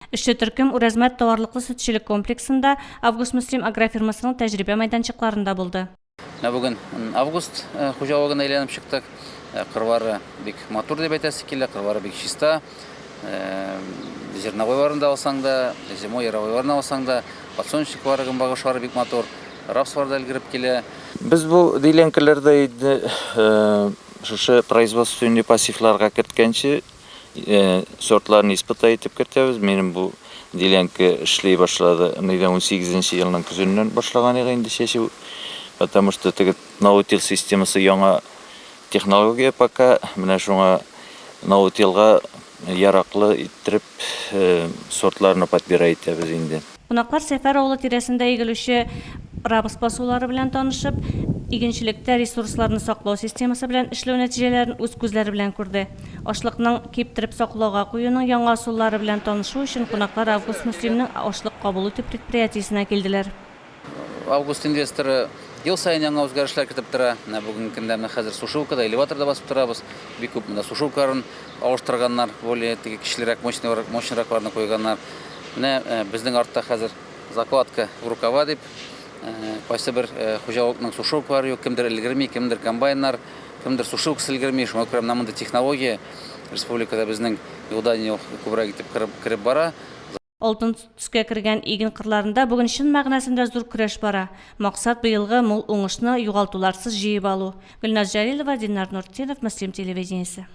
Ішчі түркім Уразмат товарлықлы сүтшілік комплексында Август Муслим агрофирмасының тәжірибе майданчықларында болды. Бүгін август хужалығына айленіп шықтық. Қырвары бек мотор деп айтасы келі, қырвары бек чиста. Зерновой барында алсаң да, зимой яровой барында алсаң да, подсолнечник барығын бағышары бек мотор, рапс барда әлгіріп келі. Біз бұл дейленкілерді шушы производственный пассивларға кірткенші сортларын испытай етіп кіртеміз. Менің бұл дейленкі ішлей башлады 2018 жылының күзінен башлаган енді шешу. Потому что наутил системасы яңа технология пока, менә шуңа наутилға ярақлы иттіріп сортларына подбирай етеміз енді. Қонақлар Сәфәр ауылы тирәсендә егелүші рапс басулары белән танышып, игенчелектә ресурсларны саклау системасы белән эшләү нәтиҗәләрен үз күзләре белән күрде. Ашлыкның киптереп саклауга куюның яңа усуллары белән танышу өчен кунаклар Август Муслимның ашлык кабул итү предприятиесенә килделәр. Август инвесторы ел сайын яңа үзгәрешләр кертеп тора. Бүген көндә хәзер сушилкада, элеваторда басып торабыз. Бик күп сушилкаларын алыштырганнар, более кичлерәк, мощныйракларны куйганнар. Менә безнең артта хәзер закладка в рукава дип, кайсы бер хуҗалыкның сушилкалары юк, кемдер өлгерми, кемдер комбайннар, кемдер сушилкасы өлгерми. Шуңа күрә монда технология республикада безнең елдан ел күбрәк итеп киреп бара. Алтын төскә кергән иген кырларында бүген чын мәгънәсендә зур көрәш бара. Максат быелгы мул уңышны югалтуларсыз җыеп алу. Гөлназ Җәлилова, Динар Нуртдинов, Муслим телевидениесе.